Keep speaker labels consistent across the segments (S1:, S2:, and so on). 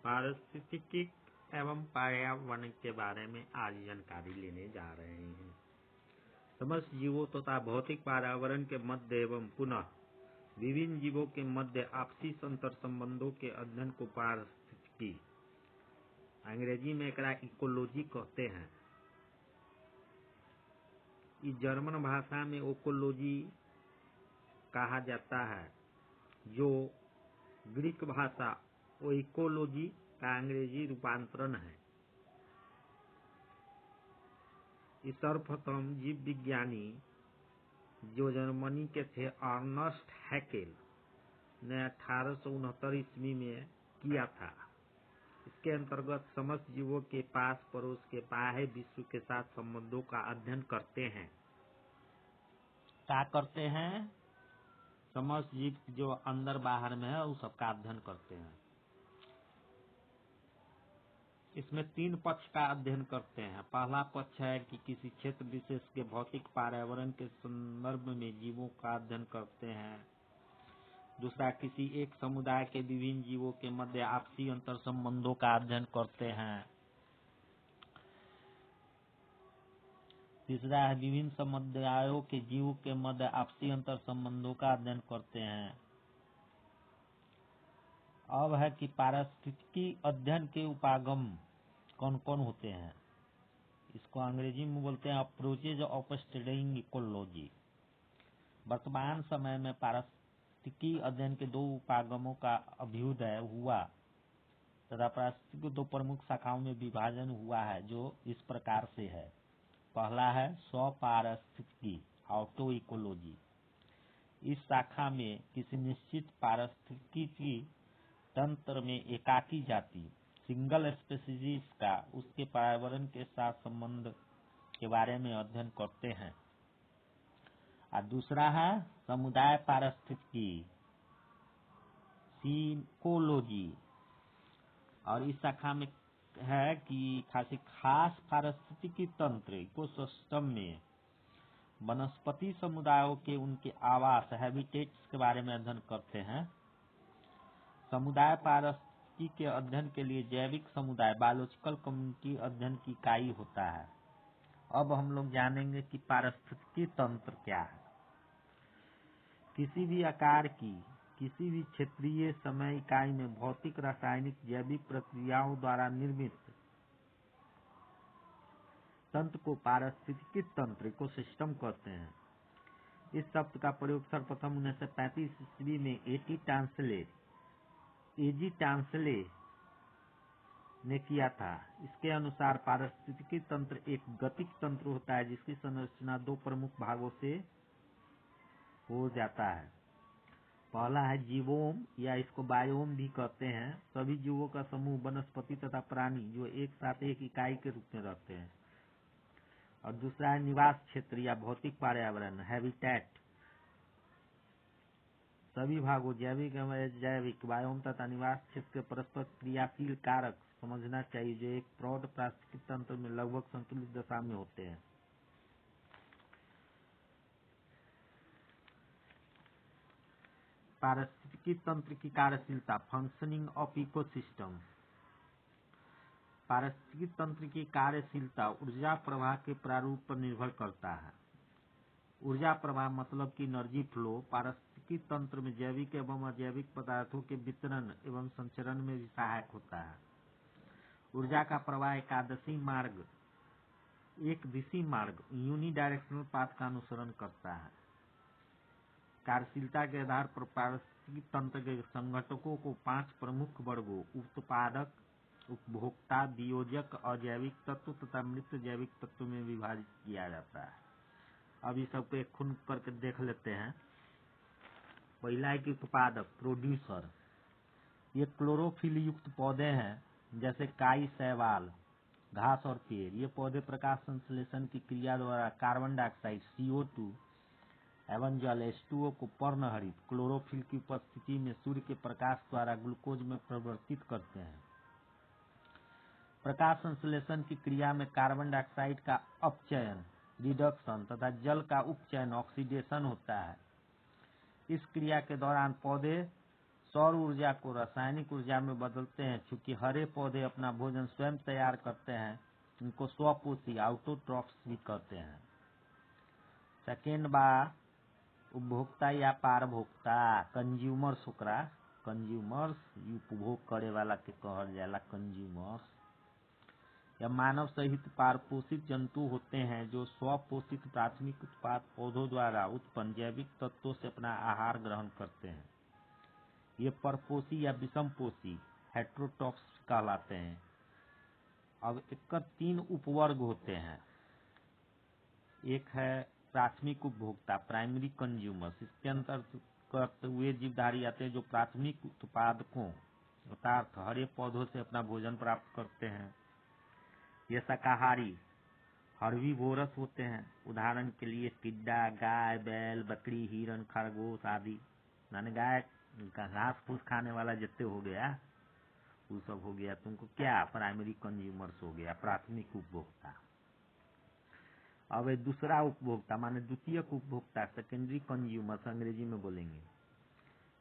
S1: पारिस्थितिकी एवं पर्यावरण के बारे में आज जानकारी लेने जा रहे हैं। समस्त जीवों तथा भौतिक पर्यावरण के मध्य एवं पुनः विभिन्न जीवों के मध्य आपसी अंतर संबंधों के अध्ययन को पारिस्थितिकी, अंग्रेजी में एकरा इकोलॉजी कहते हैं। इस जर्मन भाषा में इकोलॉजी कहा जाता है, जो ग्रीक भाषा ओइकोलॉजी का अंग्रेजी रूपांतरण है। इस सर्वप्रथम जीव विज्ञानी जो जर्मनी के थे अर्नस्ट हैकेल ने 1869 ईस्वी में किया था। इसके अंतर्गत समस्त जीवों के पास पड़ोस के बाह्य विश्व के साथ संबंधों का अध्ययन करते हैं। क्या करते हैं? समस्त जीव जो अंदर बाहर में है उस सबका अध्ययन करते हैं। इसमें 3 पक्ष का अध्ययन करते हैं। पहला पक्ष है कि किसी क्षेत्र विशेष के भौतिक पर्यावरण के संदर्भ में जीवों का अध्ययन करते हैं। दूसरा, किसी एक समुदाय के विभिन्न जीवों के मध्य आपसी अंतर संबंधों का अध्ययन करते हैं। तीसरा है विभिन्न समुदायों के जीवों के मध्य आपसी अंतर संबंधों का अध्ययन करते हैं। अब है कि पारिस्थितिकी अध्ययन के उपागम कौन कौन होते हैं। इसको अंग्रेजी में बोलते हैं अप्रोचेज ऑफ स्टडीइंग इकोलॉजी। वर्तमान समय में पारिस्थितिकी अध्ययन के 2 उपागमों का अभ्युदय हुआ तथा पारिस्थितिकी को 2 प्रमुख शाखाओं में विभाजन हुआ है, जो इस प्रकार से है। पहला है स्वपारिस्थितिकी ऑटो इकोलॉजी। इस शाखा में किसी निश्चित पारिस्थितिकी तंत्र में एकाकी जाति सिंगल स्पीशीज का उसके पर्यावरण के साथ संबंध के बारे में अध्ययन करते हैं। और दूसरा है समुदाय पारिस्थितिकी सिकोलॉजी। और इस शाखा में है कि खास पारिस्थितिकी तंत्र इकोसिस्टम में वनस्पति समुदायों के उनके आवास हैबिटेट्स के बारे में अध्ययन करते हैं। समुदाय पारिस्थितिकी के अध्ययन के लिए जैविक समुदाय बायोलॉजिकल कम्युनिटी अध्ययन की इकाई होता है। अब हम लोग जानेंगे कि पारिस्थितिकी तंत्र क्या है। किसी भी आकार की किसी भी क्षेत्रीय समय इकाई में भौतिक, रासायनिक, जैविक प्रक्रियाओं द्वारा निर्मित तंत्र को पारिस्थितिकी तंत्र इकोसिस्टम कहते हैं। इस शब्द का प्रयोग सर्वप्रथम 1935 ईस्वी में एजी टांसले ने किया था। इसके अनुसार पारिस्थितिकी तंत्र एक गतिक तंत्र होता है जिसकी संरचना 2 प्रमुख भागों से हो जाता है। पहला है जीवोम, या इसको बायोम भी कहते हैं। सभी जीवों का समूह, वनस्पति तथा प्राणी जो एक साथ एक इकाई के रूप में रहते हैं। और दूसरा है निवास क्षेत्र या भौतिक पर्यावरण हैबिटेट। सभी भागों जैविक एवं अजैविक बायोम तथा निवास क्षेत्र के परस्पर क्रियाशील कारक समझना चाहिए, जो एक प्रौढ़ पारिस्थितिकी तंत्र में लगभग संतुलित दशा में होते हैं। पारिस्थितिकी तंत्र की कार्यशीलता फंक्शनिंग ऑफ इकोसिस्टम। पारिस्थितिकी तंत्र की कार्यशीलता ऊर्जा प्रवाह के प्रारूप पर निर्भर करता है। ऊर्जा प्रवाह मतलब कि एनर्जी फ्लो पारिस्थितिकी तंत्र में जैविक एवं अजैविक पदार्थों के वितरण एवं संचरण में भी सहायक होता है। ऊर्जा का प्रवाह एक दिशी मार्ग यूनिडायरेक्शनल पाथ का अनुसरण करता है। कार्यशीलता के आधार पर पारिस्थितिकी तंत्र के संघटकों को 5 प्रमुख वर्गों उत्पादक, उपभोक्ता, वियोजक, अजैविक तत्व तथा मृत जैविक तत्व में विभाजित किया जाता है। अब इस सबको एक खून करके देख लेते हैं। पहला है कि उत्पादक प्रोड्यूसर। ये क्लोरोफिल युक्त पौधे हैं जैसे काई, शैवाल, घास और पेड़। ये पौधे प्रकाश संश्लेषण की क्रिया द्वारा कार्बन डाइऑक्साइड CO2 एवं जल H2O को पर्णहरित क्लोरोफिल की उपस्थिति में सूर्य के प्रकाश द्वारा ग्लूकोज में परिवर्तित करते हैं। प्रकाश संश्लेषण की क्रिया में कार्बन डाइऑक्साइड का अपचयन रिडक्शन तथा जल का उपचयन ऑक्सीडेशन होता है। इस क्रिया के दौरान पौधे सौर ऊर्जा को रासायनिक ऊर्जा में बदलते हैं। चूंकि हरे पौधे अपना भोजन स्वयं तैयार करते हैं, इनको स्वपोषी ऑटोट्रॉफ्स भी कहते हैं। सेकेंड बा उपभोक्ता या पारभोक्ता, कंज्यूमर्स ओकरा, कंज्यूमर्स उपभोग करे वाला के कहल जाला कंज्यूमर्स। या मानव सहित पारपोषित जंतु होते हैं जो स्वपोषित प्राथमिक उत्पाद पौधों द्वारा उत्पन्न जैविक तत्वों से अपना आहार ग्रहण करते हैं। ये परपोषी या विषमपोषी हेटेरोट्रॉफ्स कहलाते हैं। अब एक 3 उपवर्ग होते हैं। एक है प्राथमिक उपभोक्ता, प्राइमरी कंज्यूमर्स। इसके अंतर्गत वे जीवधारी आते हैं जो प्राथमिक उत्पादकों अर्थात हरे पौधों से अपना भोजन प्राप्त करते हैं। ये शाकाहारी हर्बीवोरस होते हैं। उदाहरण के लिए टिड्डा, गाय, बैल, बकरी, हिरण, खरगोश आदि। माने गाय घास फूस खाने वाला जितने हो गया वो सब हो गया तुमको क्या प्राइमरी कंज्यूमर्स हो गया, प्राथमिक उपभोक्ता। अब दूसरा उपभोक्ता माने द्वितीयक उपभोक्ता, सेकेंडरी कंज्यूमर्स अंग्रेजी में बोलेंगे।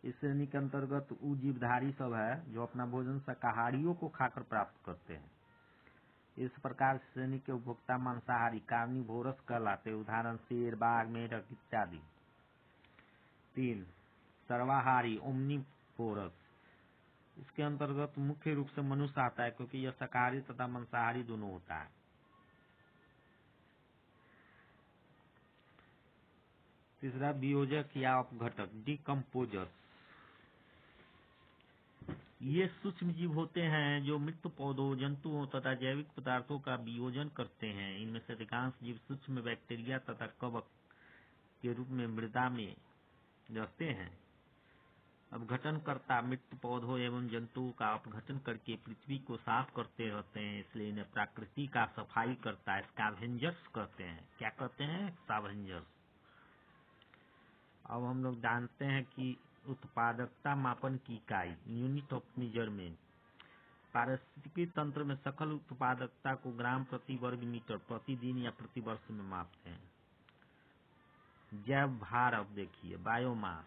S1: इस श्रेणी के अंतर्गत वो जीवधारी सब है जो अपना भोजन शाकाहारियों को खाकर प्राप्त करते हैं। इस प्रकार श्रेणी के उपभोक्ता मांसाहारी कार्निवोरस कहलाते। उदाहरण शेर, बाघ, मेढक इत्यादि। 3 सर्वाहारी ओमनिवोरस। इसके अंतर्गत मुख्य रूप से मनुष्य आता है क्योंकि यह शाकाहारी तथा मांसाहारी दोनों होता है। तीसरा वियोजक या अपघटक, डिकम्पोजर्स। ये सूक्ष्म जीव होते हैं जो मृत पौधों, जंतुओं तथा जैविक पदार्थों का वियोजन करते हैं। इनमें से अधिकांश जीव सूक्ष्म बैक्टीरिया तथा कवक के रूप में मृदा में रहते हैं। अपघटनकर्ता मृत पौधों एवं जंतुओं का अपघटन करके पृथ्वी को साफ करते रहते हैं, इसलिए इन्हें प्रकृति का सफाई करता है। स्कैवेंजर्स कहते हैं। क्या कहते हैं? स्कैवेंजर्स। अब हम लोग जानते हैं कि उत्पादकता मापन की इकाई, यूनिट ऑफ मेजरमेंट। पारिस्थितिकी तंत्र में सकल उत्पादकता को ग्राम प्रति वर्ग मीटर प्रतिदिन या प्रति वर्ष में मापते हैं। जैव भार, अब देखिए, बायोमास।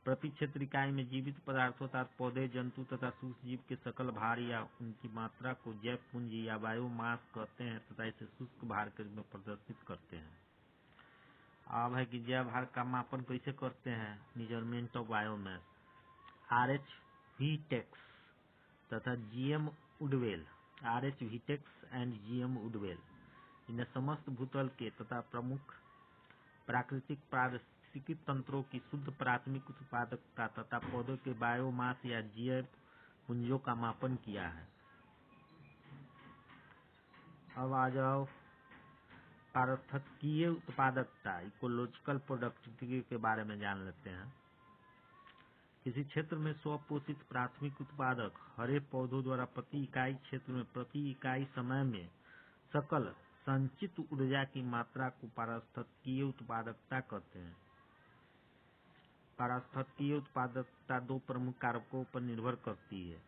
S1: प्रति क्षेत्र इकाई में जीवित पदार्थों अर्थात पौधे, जंतु तथा सूक्ष्म जीव के सकल भार या उनकी मात्रा को जैव पूंजी या बायोमास कहते हैं तथा इसे शुष्क भार के रूप में प्रदर्शित करते हैं। अब है कि जैव भार का मापन कैसे करते हैं? Measurement of biomass. RH वीटेक्स तथा GM वुडवेल, RH वीटेक्स एंड GM वुडवेल, इन्हें समस्त भूतल के तथा प्रमुख प्राकृतिक पारिस्थितिकी तंत्रों की शुद्ध प्राथमिक उत्पादकता तथा पौधों के बायोमास या जैव पुंजों का मापन किया है। अब आ जाओ पारिस्थितिकीय उत्पादकता, इकोलॉजिकल प्रोडक्टिविटी के बारे में जान लेते हैं। किसी क्षेत्र में स्वपोषित प्राथमिक उत्पादक हरे पौधों द्वारा प्रति इकाई क्षेत्र में प्रति इकाई समय में सकल संचित ऊर्जा की मात्रा को पारिस्थितिकीय उत्पादकता कहते हैं। पारिस्थितिकीय उत्पादकता 2 प्रमुख कारकों पर निर्भर करती है।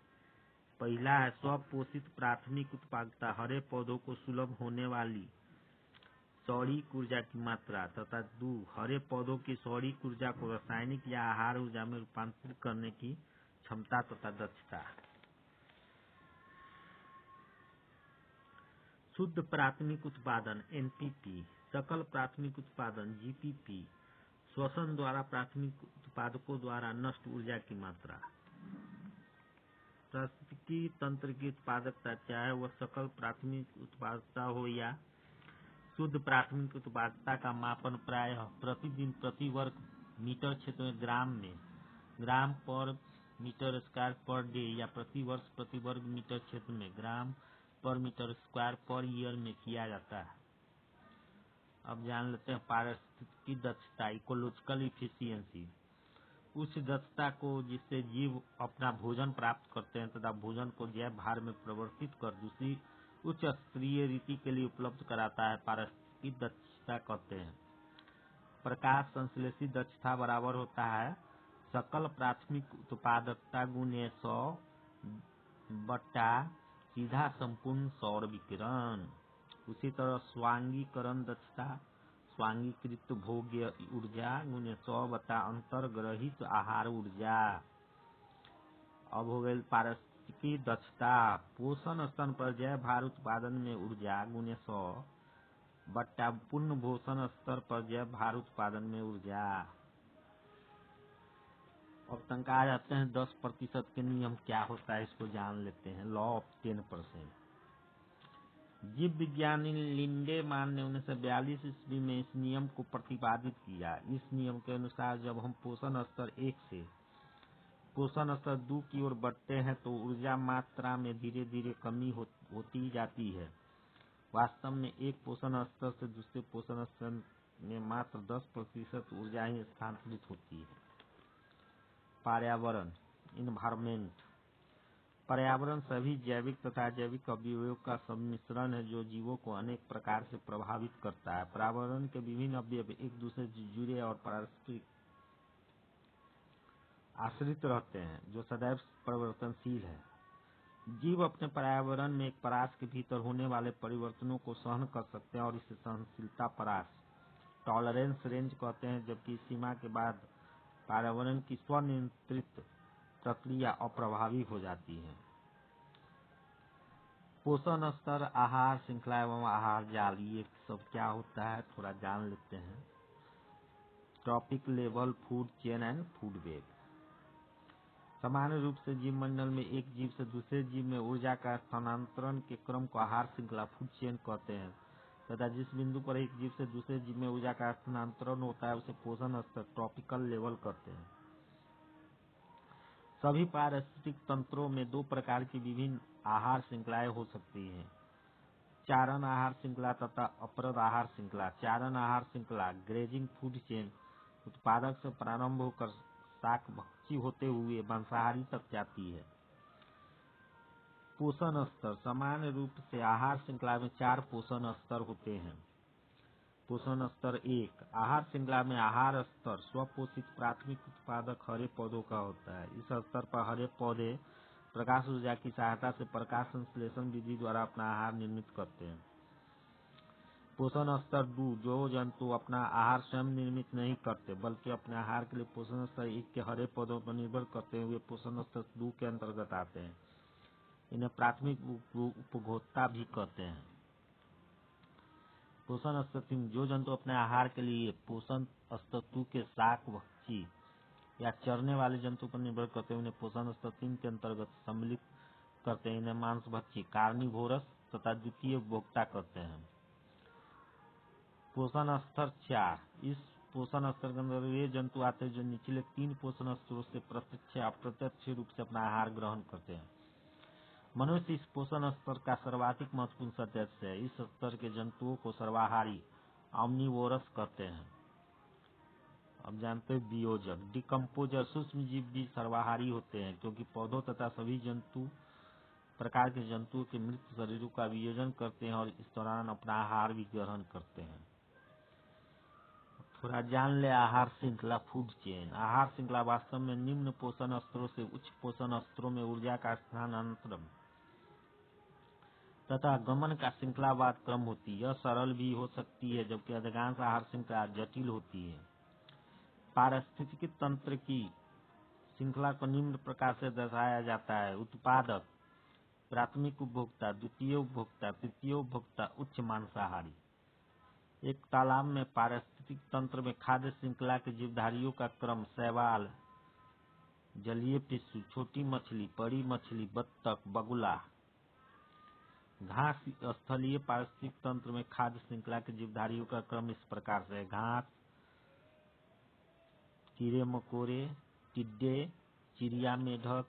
S1: पहला है स्वपोषित प्राथमिक उत्पादकता, हरे पौधों को सुलभ होने वाली सौरिक ऊर्जा की मात्रा, तथा 2 हरे पौधों की सौरिक ऊर्जा को रासायनिक या आहार ऊर्जा में रूपांतरित करने की क्षमता तथा दक्षता। शुद्ध प्राथमिक उत्पादन NPP, सकल प्राथमिक उत्पादन GPP, श्वसन द्वारा प्राथमिक उत्पादकों द्वारा नष्ट ऊर्जा की मात्रा। पारिस्थितिकी तंत्र की उत्पादकता, चाहे वह सकल प्राथमिक उत्पादकता हो या शुद्ध प्राथमिक उत्पादकता का मापन प्रायः प्रतिदिन प्रति वर्ग मीटर क्षेत्र में ग्राम पर मीटर स्क्वायर पर डे या प्रति वर्ष प्रति वर्ग मीटर क्षेत्र में ग्राम पर मीटर स्क्वायर पर ईयर में किया जाता है। अब जान लेते हैं पारिस्थितिकी दक्षता, इकोलॉजिकल इफिशियंसी। उस दक्षता को जिससे जीव अपना भोजन प्राप्त करते हैं तथा भोजन को जैव भार में परिवर्तित कर दूसरी उच्च स्तरीय रीति के लिए उपलब्ध कराता है, पारिस्थितिकी दक्षता कहते हैं। प्रकाश संश्लेषी दक्षता बराबर होता है सकल प्राथमिक उत्पादकता गुणे 100 बटा सीधा संपूर्ण सौर विकिरण। उसी तरह स्वांगीकरण दक्षता, स्वांगीकृत भोग्य ऊर्जा गुणे 100 बटा अंतर्ग्रहित आहार ऊर्जा। अब हो गई पारिस्थितिकी दक्षता। पोषण स्तर पर जैव भार उत्पादन में ऊर्जा गुने 100 बट्टा पूर्ण पोषण स्तर पर जैव भार उत्पादन में ऊर्जा। अब तक आ जाते हैं 10% के नियम क्या होता है, इसको जान लेते हैं। Law of 10%। जीव विज्ञानी लिंडेमान ने 1942 ईस्वी में इस नियम को प्रतिपादित किया। इस नियम के अनुसार जब हम पोषण स्तर 1 से पोषण स्तर 2 की ओर बढ़ते हैं तो ऊर्जा मात्रा में धीरे धीरे कमी होती जाती है। वास्तव में एक पोषण स्तर से दूसरे पोषण स्तर में मात्र 10% ऊर्जा ही स्थानांतरित होती है। पर्यावरण इन्वायरमेंट। पर्यावरण सभी जैविक तथा अजैविक अवयवों का सम्मिश्रण है जो जीवों को अनेक प्रकार से प्रभावित करता है। पर्यावरण के विभिन्न अवयव एक दूसरे से जुड़े और पारस्परिक आश्रित रहते हैं जो सदैव परिवर्तनशील है। जीव अपने पर्यावरण में एक परास के भीतर होने वाले परिवर्तनों को सहन कर सकते हैं और इसे सहनशीलता परास टॉलरेंस रेंज कहते हैं, जबकि इस सीमा के बाद पर्यावरण की स्वनियंत्रित प्रक्रिया अप्रभावी हो जाती है। पोषण स्तर, आहार श्रृंखला एवं आहार जाल, ये सब क्या होता है थोड़ा जान लेते हैं। Trophic level food chain and food web. सामान्य रूप से जीव मंडल में एक जीव से दूसरे जीव में ऊर्जा का स्थानांतरण के क्रम को आहार श्रृंखला फूड चेन कहते हैं तथा जिस बिंदु पर एक जीव से दूसरे जीव में ऊर्जा का स्थानांतरण होता है उसे पोषण स्तर ट्रॉपिकल लेवल कहते हैं। सभी पारिस्थितिक तंत्रों में 2 प्रकार की विभिन्न आहार श्रृंखलाएं हो सकती हैं, चारण आहार श्रृंखला तथा अपरद आहार श्रृंखला। चारण आहार श्रृंखला ग्रेजिंग फूड चेन उत्पादक से प्रारंभ होकर शाक भक्षी होते हुए मांसाहारी तक जाती है। पोषण स्तर। सामान्य रूप से आहार श्रृंखला में 4 पोषण स्तर होते हैं। पोषण स्तर 1। आहार श्रृंखला में आहार स्तर स्वपोषित प्राथमिक उत्पादक हरे पौधों का होता है। इस स्तर पर हरे पौधे प्रकाश ऊर्जा की सहायता से प्रकाश संश्लेषण विधि द्वारा अपना आहार निर्मित करते हैं। पोषण स्तर 2। जो जंतु अपना आहार स्वयं निर्मित नहीं करते बल्कि अपने आहार के लिए पोषण स्तर 1 के हरे पौधों पर निर्भर करते हुए पोषण स्तर 2 के अंतर्गत आते हैं। इन्हें प्राथमिक उपभोक्ता भी कहते हैं। पोषण स्तर 3। जो जंतु अपने आहार के लिए पोषण स्तर 2 के शाक भक्षी या चरने वाले जंतु पर निर्भर करते हैं उन्हें पोषण स्तर 3 के अंतर्गत सम्मिलित करते हैं। इन्हें मांस भक्षी कार्निवोरस तथा द्वितीय उपभोक्ता कहते हैं। पोषण स्तर 4। इस पोषण स्तर के अंदर वे जंतु आते हैं जो निचले 3 पोषण स्तरों से प्रत्यक्ष या अप्रत्यक्ष रूप से अपना आहार ग्रहण करते हैं। मनुष्य इस पोषण स्तर का सर्वाधिक महत्वपूर्ण सदस्य है। इस स्तर के जंतुओं को सर्वाहारी ऑमनिवोरस कहते हैं। अब जानते हैं वियोजक डिकम्पोजर। सूक्ष्म जीव भी सर्वाहारी होते हैं क्योंकि पौधों तथा सभी प्रकार के जंतुओं के मृत शरीरों का वियोजन करते हैं और इस दौरान अपना आहार भी ग्रहण करते हैं। थोड़ा जान ले आहार श्रृंखला फूड चेन। आहार श्रृंखला वास्तव में निम्न पोषण स्तरों से उच्च पोषण स्तरों में ऊर्जा का स्थानांतरण तथा गमन का श्रृंखलावाद क्रम होती है। यह सरल भी हो सकती है जबकि अधिकांश आहार श्रृंखला जटिल होती है। पारिस्थितिकी तंत्र की श्रृंखला को निम्न प्रकार से दर्शाया जाता है। उत्पादक, प्राथमिक उपभोक्ता, द्वितीय उपभोक्ता, तृतीय उपभोक्ता, उच्च मांसाहारी। एक तालाब में पारिस्थितिक तंत्र में खाद्य श्रृंखला के जीवधारियों का क्रम शैवाल, जलीय पिस्सू, छोटी मछली, बड़ी मछली, बत्तख, बगुला। घास स्थलीय पारिस्थितिक तंत्र में खाद्य श्रृंखला के जीवधारियों का क्रम इस प्रकार से है। घास, कीड़े मकोड़े, टिड्डे, चिड़िया, मेढक,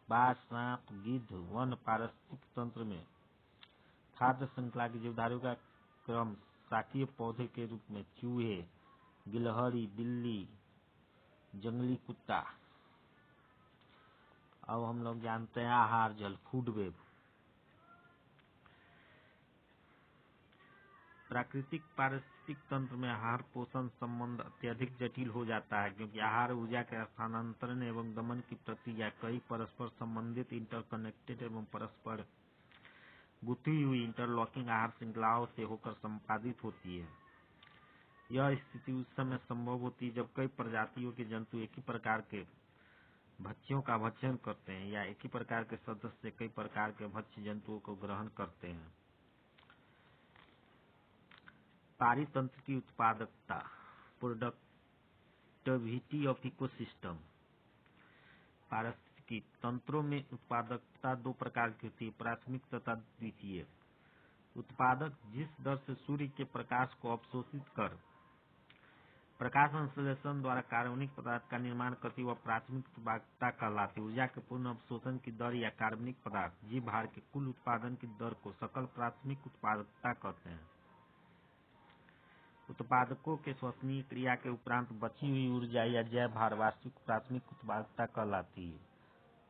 S1: बाज, सांप, गिद्ध। वन पारिस्थितिक तंत्र में खाद्य श्रृंखला की जीवधारियों का क्रम शाकीय पौधे के रूप में चूहे, गिलहरी, बिल्ली, जंगली कुत्ता। अब हम लोग जानते हैं आहार जल फूड वेब। प्राकृतिक पारिस्थितिक तंत्र में आहार पोषण संबंध अत्यधिक जटिल हो जाता है क्योंकि आहार ऊर्जा के स्थानांतरण एवं दमन की प्रक्रिया कई परस्पर संबंधित इंटरकनेक्टेड एवं परस्पर गुथी हुई इंटरलॉकिंग आहार श्रृंखलाओं से होकर संपादित होती है। यह स्थिति उस समय संभव होती है जब कई प्रजातियों के जंतु एक ही प्रकार के भक्ष्यों का भक्षण करते हैं या एक ही प्रकार के सदस्य कई प्रकार के भक्ष्य जंतुओं को ग्रहण करते हैं। पारितंत्र की उत्पादकता, प्रोडक्टिविटी ऑफ इकोसिस्टम। पारिस्थितिकी तंत्रों में उत्पादकता दो प्रकार की होती है, प्राथमिक तथा द्वितीय। उत्पादक जिस दर से सूर्य के प्रकाश को अवशोषित कर प्रकाश संश्लेषण द्वारा कार्बनिक पदार्थ का निर्माण करती वह प्राथमिक उत्पादकता कहलाती। ऊर्जा के पूर्ण अवशोषण की दर या कार्बनिक पदार्थ जीव भार के कुल उत्पादन की दर को सकल प्राथमिक उत्पादकता कहते हैं। उत्पादकों के श्वसनीय क्रिया के उपरांत बची हुई ऊर्जा या जैव भार वास्तविक प्राथमिक उत्पादकता कहलाती है।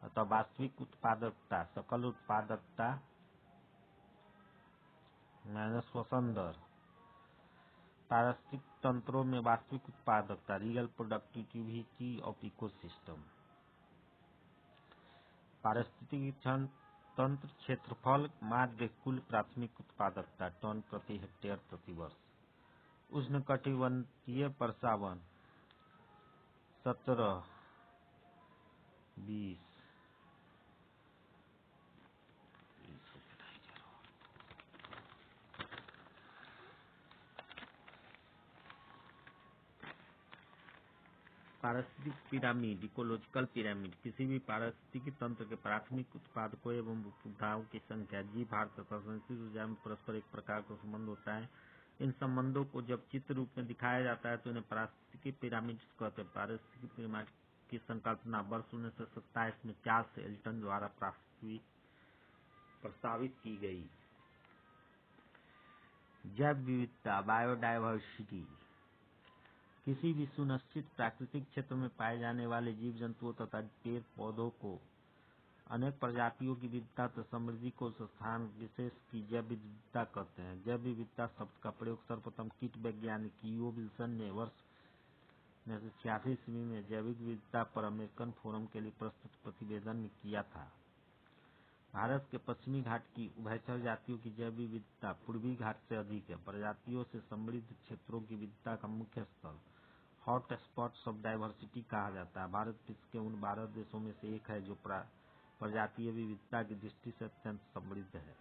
S1: अतः वास्तविक उत्पादकता सकल उत्पादकता माइनस श्वसन दर। पारिस्थितिक तंत्रों में वास्तविक उत्पादकता, रियल प्रोडक्टिविटी ऑफ इकोसिस्टम। पारिस्थितिक तंत्र क्षेत्रफल माध्य कुल प्राथमिक उत्पादकता टन प्रति हेक्टेयर प्रति वर्ष। उष्णकटिबंधीय वर्षावन 17-20। पारिस्थितिक पिरामिड, इकोलॉजिकल पिरामिड किसी भी पारिस्थितिक तंत्र के प्राथमिक उत्पादकों एवं उपभोक्ताओं की संख्या, जीव भार तथा संचित ऊर्जा में परस्पर एक प्रकार का संबंध होता है। इन संबंधों को जब चित्र रूप में दिखाया जाता है तो इन्हें पारिस्थितिक पिरामिड कहते हैं। पारिस्थितिक पिरामिड की संकल्पना वर्ष 1927 में चार्ल्स एल्टन द्वारा प्रस्तावित की गई। जैव विविधता, बायोडायवर्सिटी किसी भी सुनिश्चित प्राकृतिक क्षेत्र में पाए जाने वाले जीव जंतुओं तथा पेड़ पौधों को अनेक प्रजातियों की विविधता तथा समृद्धि को स्थान विशेष की जैव विविधता कहते हैं। जैव विविधता शब्द का प्रयोग सर्वप्रथम कीट वैज्ञानिक ईओ विल्सन ने वर्ष 1986 ईस्वी में जैविक विविधता पर अमेरिकन फोरम के लिए प्रस्तुत प्रतिवेदन में किया था। भारत के पश्चिमी घाट की उभयचर जातियों की जैव विविधता पूर्वी घाट से अधिक है। प्रजातियों से समृद्ध क्षेत्रों की विविधता का मुख्य स्थल हॉट स्पॉट्स ऑफ डायवर्सिटी कहा जाता है। भारत विश्व के उन 12 देशों में से एक है जो प्रजातीय विविधता की दृष्टि से अत्यंत समृद्ध है।